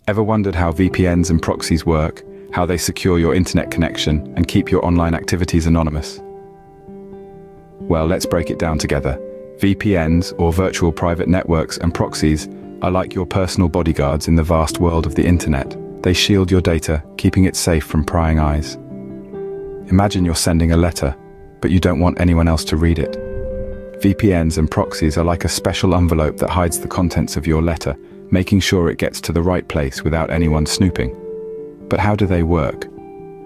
Ever wondered how VPNs and proxies work, how they secure your internet connection and keep your online activities anonymous? Well, let's break it down together. VPNs, or virtual private networks, and proxies are like your personal bodyguards in the vast world of the internet. They shield your data, keeping it safe from prying eyes. Imagine you're sending a letter, but you don't want anyone else to read it. VPNs and proxies are like a special envelope that hides the contents of your letter, making sure it gets to the right place without anyone snooping. But how do they work?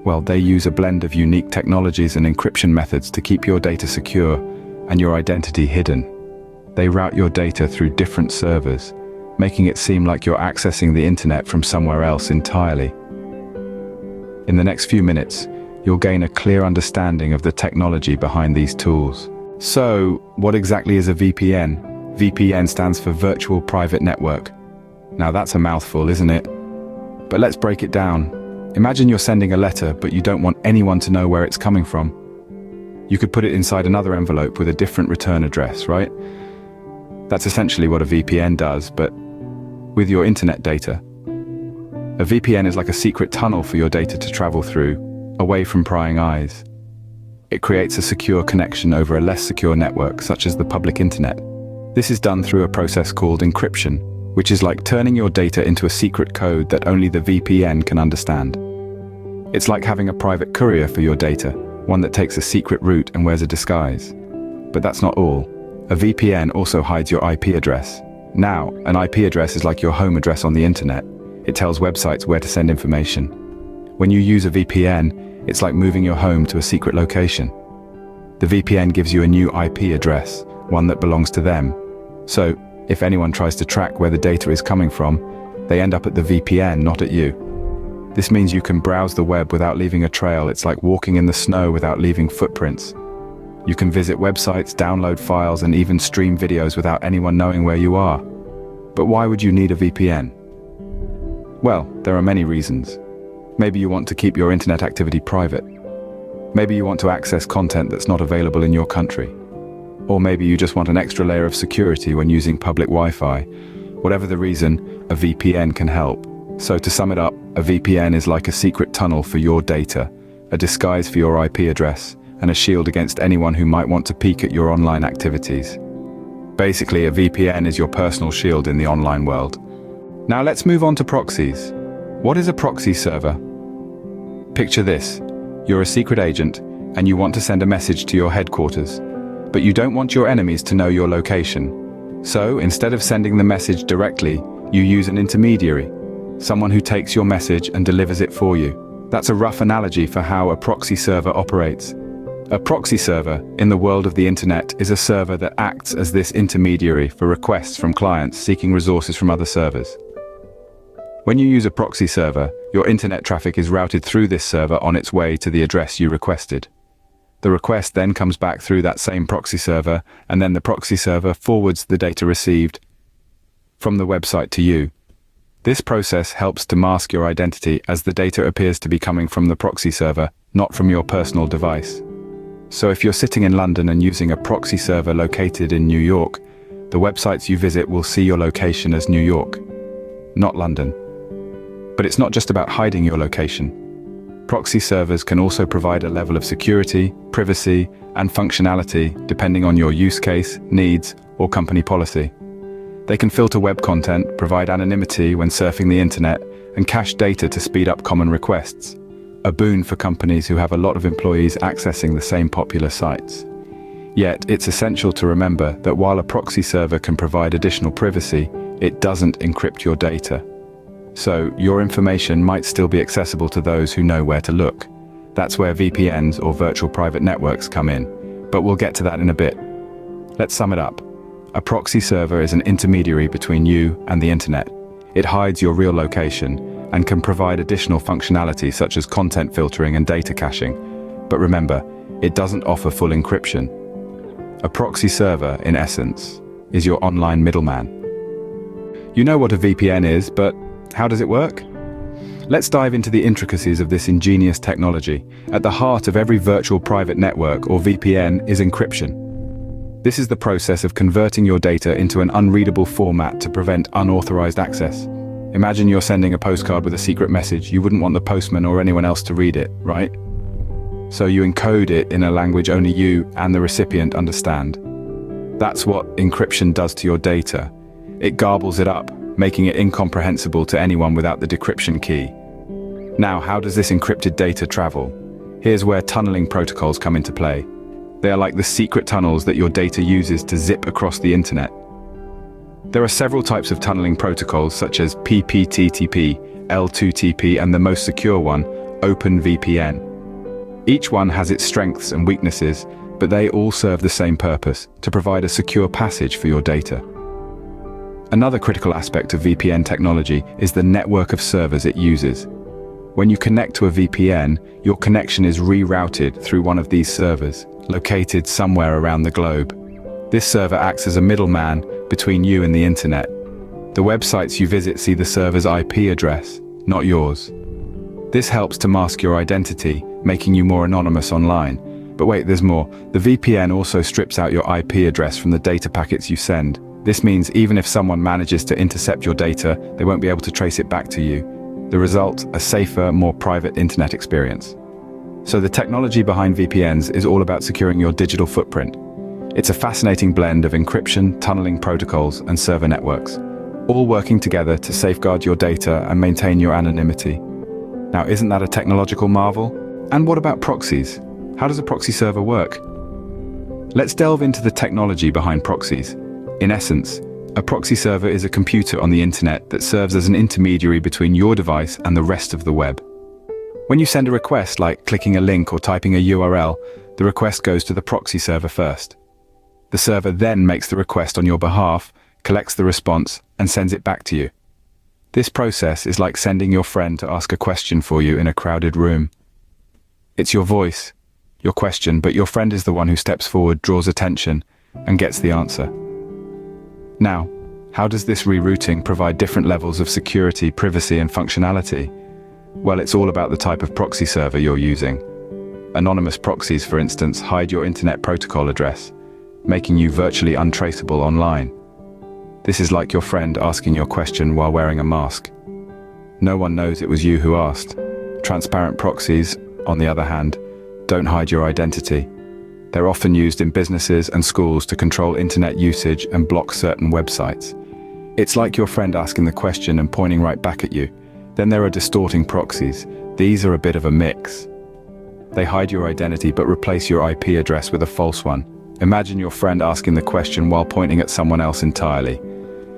Well, they use a blend of unique technologies and encryption methods to keep your data secure and your identity hidden. They route your data through different servers, making it seem like you're accessing the internet from somewhere else entirely. In the next few minutes, you'll gain a clear understanding of the technology behind these tools. So, what exactly is a VPN? VPN stands for Virtual Private Network. Now that's a mouthful, isn't it? But let's break it down. Imagine you're sending a letter, but you don't want anyone to know where it's coming from. You could put it inside another envelope with a different return address, right? That's essentially what a VPN does, but with your internet data. A VPN is like a secret tunnel for your data to travel through, away from prying eyes. It creates a secure connection over a less secure network, such as the public internet. This is done through a process called encryption, which is like turning your data into a secret code that only the VPN can understand. It's like having a private courier for your data, one that takes a secret route and wears a disguise. But that's not all. A VPN also hides your IP address. Now, an IP address is like your home address on the internet. It tells websites where to send information. When you use a VPN, it's like moving your home to a secret location. The VPN gives you a new IP address, one that belongs to them. So, if anyone tries to track where the data is coming from, they end up at the VPN, not at you. This means you can browse the web without leaving a trail. It's like walking in the snow without leaving footprints. You can visit websites, download files, and even stream videos without anyone knowing where you are. But why would you need a VPN? Well, there are many reasons. Maybe you want to keep your internet activity private. Maybe you want to access content that's not available in your country. Or maybe you just want an extra layer of security when using public Wi-Fi. Whatever the reason, a VPN can help. So to sum it up, a VPN is like a secret tunnel for your data, a disguise for your IP address, and a shield against anyone who might want to peek at your online activities. Basically, a VPN is your personal shield in the online world. Now let's move on to proxies. What is a proxy server? Picture this. You're a secret agent, and you want to send a message to your headquarters. But you don't want your enemies to know your location. So, instead of sending the message directly, you use an intermediary, someone who takes your message and delivers it for you. That's a rough analogy for how a proxy server operates. A proxy server, in the world of the internet, is a server that acts as this intermediary for requests from clients seeking resources from other servers. When you use a proxy server, your internet traffic is routed through this server on its way to the address you requested. The request then comes back through that same proxy server, and then the proxy server forwards the data received from the website to you. This process helps to mask your identity, as the data appears to be coming from the proxy server, not from your personal device. So if you're sitting in London and using a proxy server located in New York, the websites you visit will see your location as New York, not London. But it's not just about hiding your location. Proxy servers can also provide a level of security, privacy, and functionality depending on your use case, needs, or company policy. They can filter web content, provide anonymity when surfing the internet, and cache data to speed up common requests. A boon for companies who have a lot of employees accessing the same popular sites. Yet, it's essential to remember that while a proxy server can provide additional privacy, it doesn't encrypt your data. So, your information might still be accessible to those who know where to look. That's where VPNs or virtual private networks come in, but we'll get to that in a bit. Let's sum it up. A proxy server is an intermediary between you and the internet. It hides your real location and can provide additional functionality such as content filtering and data caching. But remember, it doesn't offer full encryption. A proxy server, in essence, is your online middleman. You know what a VPN is, but how does it work? Let's dive into the intricacies of this ingenious technology. At the heart of every virtual private network, or VPN, is encryption. This is the process of converting your data into an unreadable format to prevent unauthorized access. Imagine you're sending a postcard with a secret message. You wouldn't want the postman or anyone else to read it, right? So you encode it in a language only you and the recipient understand. That's what encryption does to your data. It garbles it up, making it incomprehensible to anyone without the decryption key. Now, how does this encrypted data travel? Here's where tunneling protocols come into play. They are like the secret tunnels that your data uses to zip across the internet. There are several types of tunneling protocols such as PPTTP, L2TP, and the most secure one, OpenVPN. Each one has its strengths and weaknesses, but they all serve the same purpose, to provide a secure passage for your data. Another critical aspect of VPN technology is the network of servers it uses. When you connect to a VPN, your connection is rerouted through one of these servers, located somewhere around the globe. This server acts as a middleman between you and the internet. The websites you visit see the server's IP address, not yours. This helps to mask your identity, making you more anonymous online. But wait, there's more. The VPN also strips out your IP address from the data packets you send. This means even if someone manages to intercept your data, they won't be able to trace it back to you. The result, a safer, more private internet experience. So the technology behind VPNs is all about securing your digital footprint. It's a fascinating blend of encryption, tunneling protocols, and server networks, all working together to safeguard your data and maintain your anonymity. Now, isn't that a technological marvel? And what about proxies? How does a proxy server work? Let's delve into the technology behind proxies. In essence, a proxy server is a computer on the internet that serves as an intermediary between your device and the rest of the web. When you send a request, like clicking a link or typing a URL, the request goes to the proxy server first. The server then makes the request on your behalf, collects the response, and sends it back to you. This process is like sending your friend to ask a question for you in a crowded room. It's your voice, your question, but your friend is the one who steps forward, draws attention, and gets the answer. Now, how does this rerouting provide different levels of security, privacy, and functionality? Well, it's all about the type of proxy server you're using. Anonymous proxies, for instance, hide your internet protocol address, making you virtually untraceable online. This is like your friend asking your question while wearing a mask. No one knows it was you who asked. Transparent proxies, on the other hand, don't hide your identity. They're often used in businesses and schools to control internet usage and block certain websites. It's like your friend asking the question and pointing right back at you. Then there are distorting proxies. These are a bit of a mix. They hide your identity but replace your IP address with a false one. Imagine your friend asking the question while pointing at someone else entirely.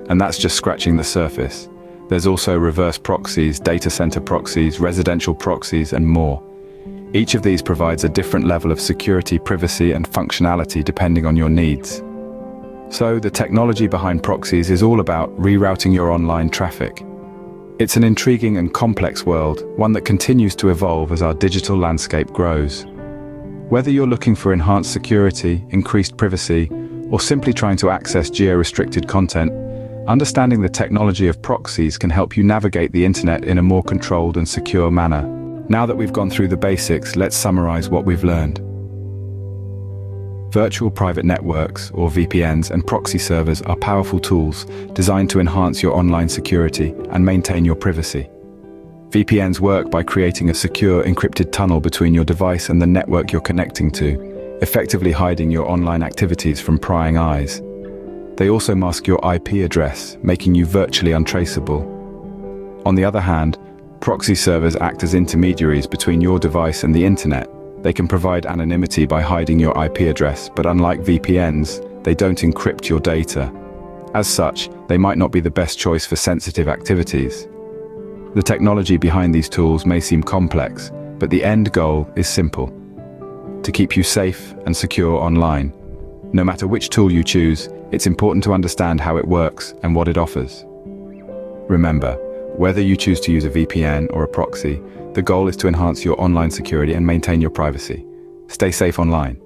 And that's just scratching the surface. There's also reverse proxies, data center proxies, residential proxies, and more. Each of these provides a different level of security, privacy, and functionality depending on your needs. So the technology behind proxies is all about rerouting your online traffic. It's an intriguing and complex world, one that continues to evolve as our digital landscape grows. Whether you're looking for enhanced security, increased privacy, or simply trying to access geo-restricted content, understanding the technology of proxies can help you navigate the internet in a more controlled and secure manner. Now that we've gone through the basics, let's summarize what we've learned. Virtual private networks, or VPNs, and proxy servers are powerful tools designed to enhance your online security and maintain your privacy. VPNs work by creating a secure, encrypted tunnel between your device and the network you're connecting to, effectively hiding your online activities from prying eyes. They also mask your IP address, making you virtually untraceable. On the other hand, proxy servers act as intermediaries between your device and the internet. They can provide anonymity by hiding your IP address, but unlike VPNs, they don't encrypt your data. As such, they might not be the best choice for sensitive activities. The technology behind these tools may seem complex, but the end goal is simple: to keep you safe and secure online. No matter which tool you choose, it's important to understand how it works and what it offers. Remember, whether you choose to use a VPN or a proxy, the goal is to enhance your online security and maintain your privacy. Stay safe online.